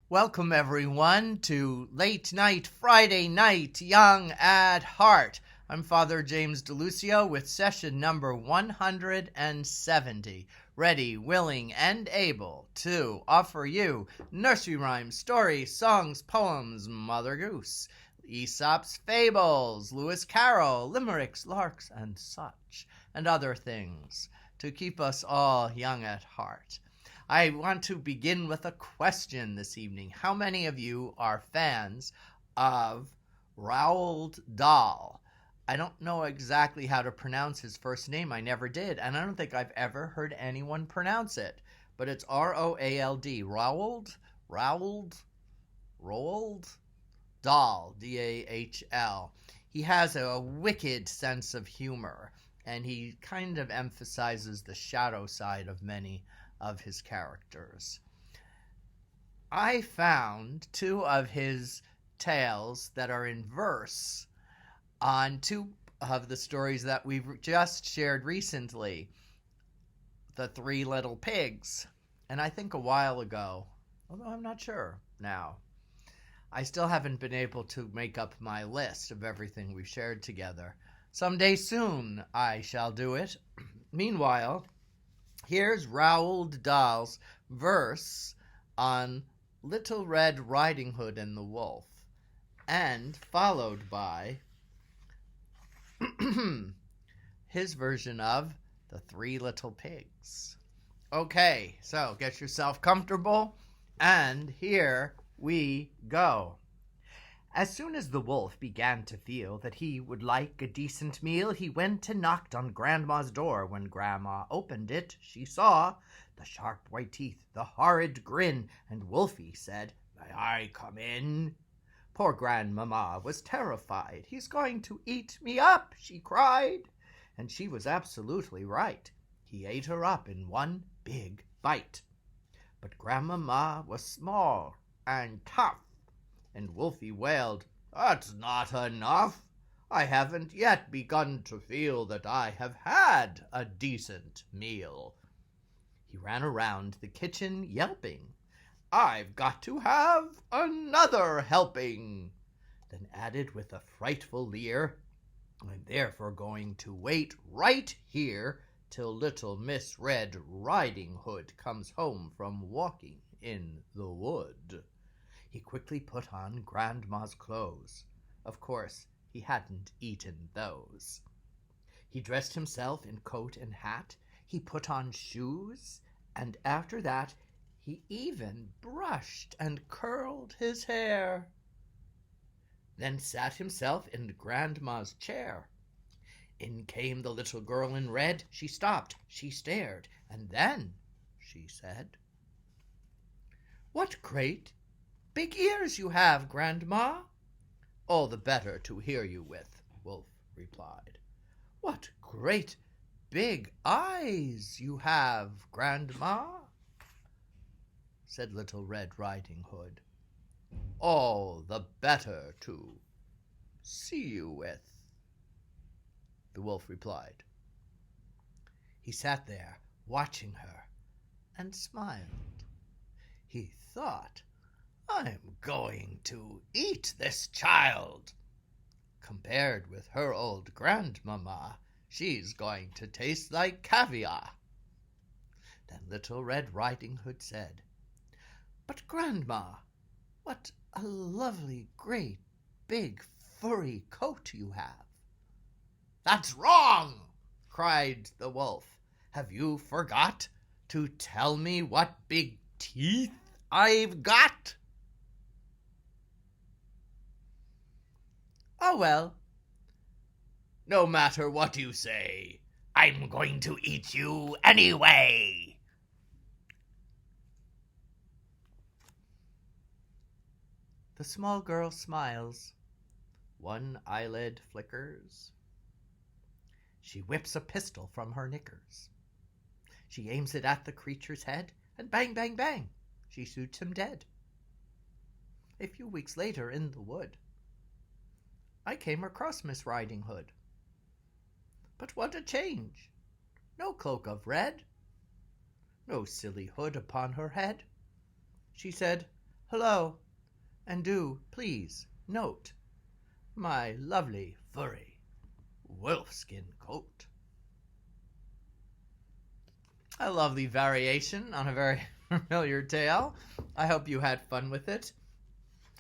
Welcome, everyone, to Late Night Friday Night Young at Heart. I'm Father James DeLucio with session number 170, ready, willing, and able to offer you nursery rhymes, stories, songs, poems, Mother Goose, Aesop's fables, Lewis Carroll, limericks, larks, and such, and other things to keep us all young at heart. I want to begin with a question this evening. How many of you are fans of Roald Dahl? I don't know exactly how to pronounce his first name. I never did, and I don't think I've ever heard anyone pronounce it. But it's Roald. Roald Dahl, Dahl. He has a wicked sense of humor, and he kind of emphasizes the shadow side of many of his characters. I found two of his tales that are in verse on two of the stories that we've just shared recently, The Three Little Pigs, and I think a while ago, although I'm not sure now. I still haven't been able to make up my list of everything we've shared together. Someday soon I shall do it. Meanwhile, here's Roald Dahl's verse on Little Red Riding Hood and the Wolf, and followed by his version of The Three Little Pigs. Okay, so get yourself comfortable, and here we go. As soon as the wolf began to feel that he would like a decent meal, he went and knocked on Grandma's door. When Grandma opened it, she saw the sharp white teeth, the horrid grin, and Wolfie said, "May I come in?" Poor Grandmamma was terrified. "He's going to eat me up," she cried. And she was absolutely right. He ate her up in one big bite. But Grandmamma was small and tough, and Wolfie wailed, "That's not enough. I haven't yet begun to feel that I have had a decent meal." He ran around the kitchen yelping, "I've got to have another helping," then added with a frightful leer, "I'm therefore going to wait right here till little Miss Red Riding Hood comes home from walking in the wood." He quickly put on Grandma's clothes. Of course, he hadn't eaten those. He dressed himself in coat and hat. He put on shoes, and after that he even brushed and curled his hair. Then sat himself in Grandma's chair. In came the little girl in red. She stopped, she stared, and then she said, "What great big ears you have, Grandma." "All the better to hear you with," Wolf replied. "What great big eyes you have, Grandma," said Little Red Riding Hood. "All the better to see you with," the wolf replied. He sat there watching her and smiled. He thought, "I'm going to eat this child. Compared with her old Grandmamma, she's going to taste like caviar." Then Little Red Riding Hood said, "But Grandma, what a lovely, great, big, furry coat you have." "That's wrong!" cried the wolf. "Have you forgot to tell me what big teeth I've got?" "Oh, well, no matter what you say, I'm going to eat you anyway." The small girl smiles. One eyelid flickers. She whips a pistol from her knickers. She aims it at the creature's head, and bang, bang, bang, she shoots him dead. A few weeks later in the wood, I came across Miss Riding Hood. But what a change! No cloak of red, no silly hood upon her head. She said, Hello, and do, please, note my lovely, furry, wolfskin coat. A lovely variation on a very familiar tale. I hope you had fun with it.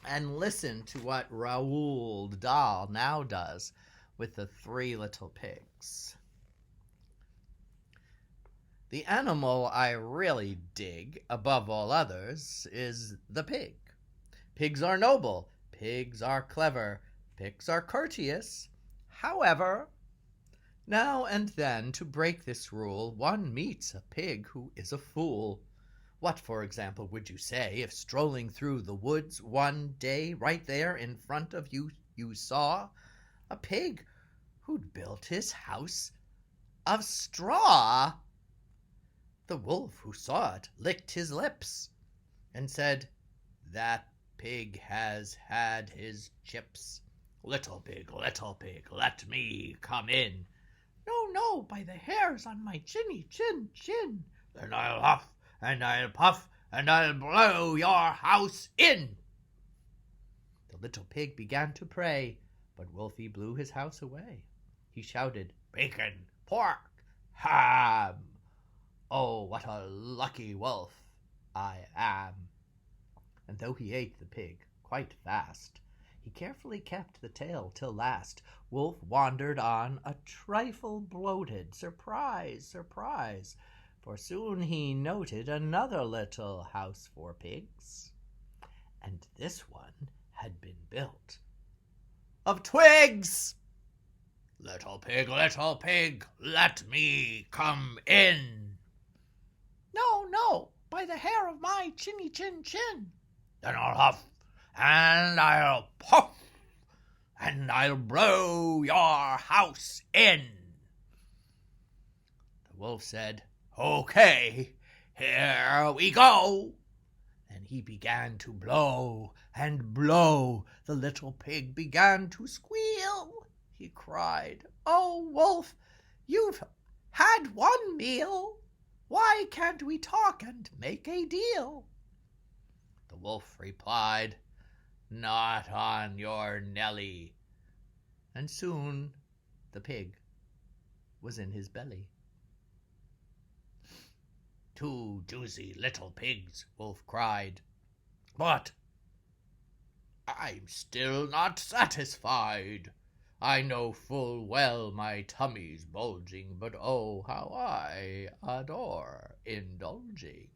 And listen to what Roald Dahl now does with the Three Little Pigs. The animal I really dig above all others is the pig. Pigs are noble, pigs are clever, pigs are courteous. However, now and then, to break this rule, one meets a pig who is a fool. What, for example, would you say if strolling through the woods one day, right there in front of you, you saw a pig who'd built his house of straw? The wolf who saw it licked his lips and said, "That pig has had his chips. Little pig, let me come in." "No, no, by the hairs on my chinny chin. "Then I'll huff, and I'll puff, and I'll blow your house in." The little pig began to pray, but Wolfie blew his house away. He shouted, "Bacon, pork, ham! Oh, what a lucky wolf I am!" And though he ate the pig quite fast, he carefully kept the tail till last. Wolf wandered on a trifle bloated. Surprise, surprise! For soon he noted another little house for pigs, and this one had been built of twigs. Little pig, let me come in." "No, no, by the hair of my chinny chin. "Then I'll huff, and I'll puff, and I'll blow your house in." The wolf said, "Okay, here we go." And he began to blow and blow. The little pig began to squeal. He cried, "Oh, wolf, you've had one meal. Why can't we talk and make a deal?" The wolf replied, "Not on your Nelly." And soon the pig was in his belly. "Two juicy little pigs," Wolf cried. "But I'm still not satisfied. I know full well my tummy's bulging, but oh, how I adore indulging."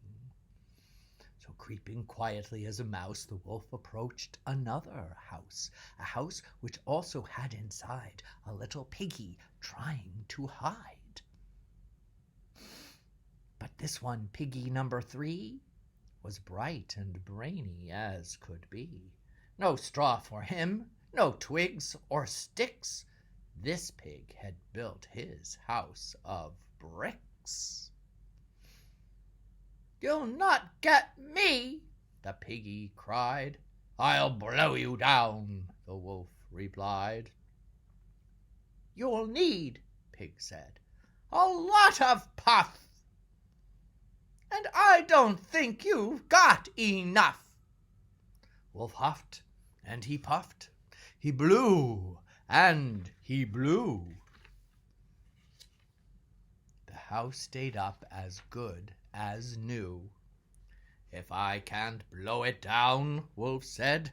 So creeping quietly as a mouse, the wolf approached another house, a house which also had inside a little piggy trying to hide. But this one, piggy number 3, was bright and brainy as could be. No straw for him, no twigs or sticks. This pig had built his house of bricks. "You'll not get me," the piggy cried. "I'll blow you down," the wolf replied. "You'll need," pig said, "a lot of puff, and I don't think you've got enough." Wolf huffed and he puffed. He blew and he blew. The house stayed up as good as new. "If I can't blow it down," Wolf said,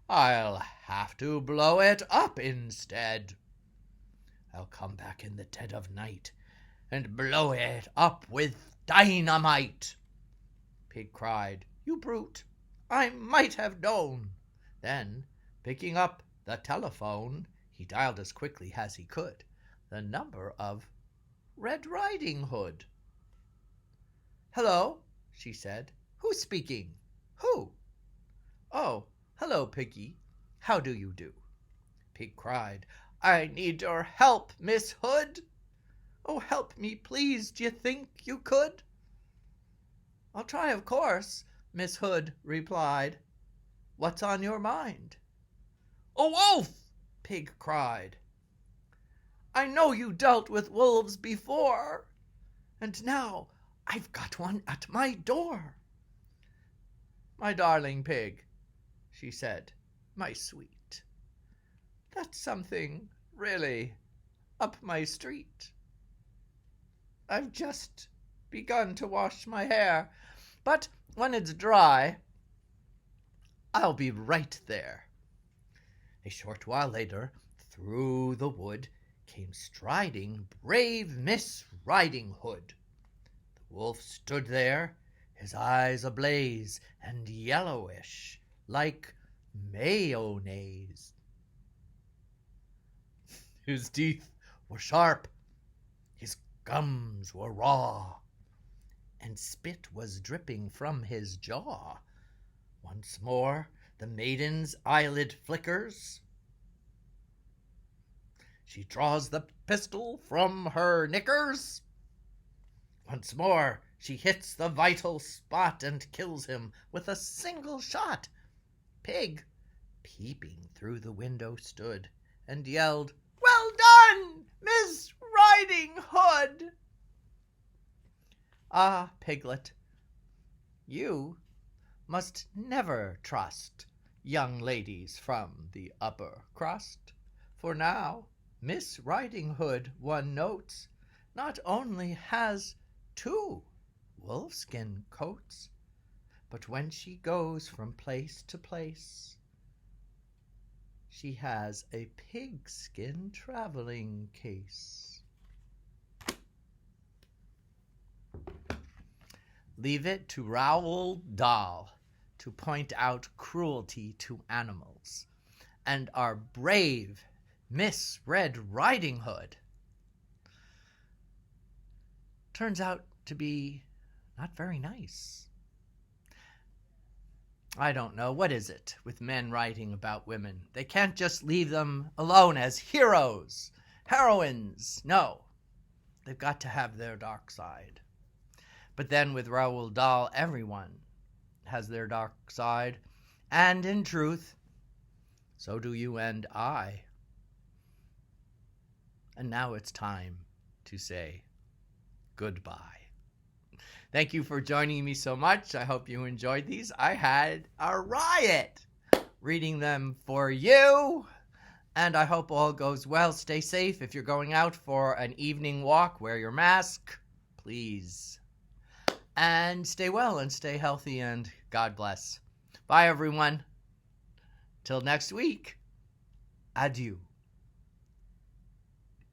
"I'll have to blow it up instead. I'll come back in the dead of night and blow it up with dynamite." Pig cried, "You brute, I might have known." Then, picking up the telephone, he dialed as quickly as he could the number of Red Riding Hood. "Hello," she said. "Who's speaking? Who?" "Oh, hello, Piggy. How do you do?" Pig cried, "I need your help, Miss Hood. Oh, help me, please. D'ye think you could?" "I'll try, of course," Miss Hood replied. "What's on your mind?" "A wolf!" Pig cried. "I know you dealt with wolves before, and now I've got one at my door." "My darling Pig, she said, "my sweet, that's something really up my street. I've just begun to wash my hair, but when it's dry, I'll be right there." A short while later, through the wood came striding brave Miss Riding Hood. The wolf stood there, his eyes ablaze and yellowish, like mayonnaise. His teeth were sharp, his gums were raw, and spit was dripping from his jaw. Once more the maiden's eyelid flickers. She draws the pistol from her knickers. Once more she hits the vital spot and kills him with a single shot. Pig, peeping through the window, stood and yelled, "Well done, Miss Riding Hood!" Ah, Piglet, you must never trust young ladies from the upper crust, for now Miss Riding Hood, one notes, not only has 2 wolfskin coats, but when she goes from place to place, she has a pigskin traveling case. Leave it to Roald Dahl to point out cruelty to animals, and our brave Miss Red Riding Hood turns out to be not very nice. I don't know, what is it with men writing about women? They can't just leave them alone as heroes, heroines. No, they've got to have their dark side. But then with Roald Dahl, everyone has their dark side. And in truth, so do you and I. And now it's time to say goodbye. Thank you for joining me so much. I hope you enjoyed these. I had a riot reading them for you. And I hope all goes well. Stay safe. If you're going out for an evening walk, wear your mask, please. And stay well and stay healthy, and God bless. Bye, everyone. Till next week, adieu.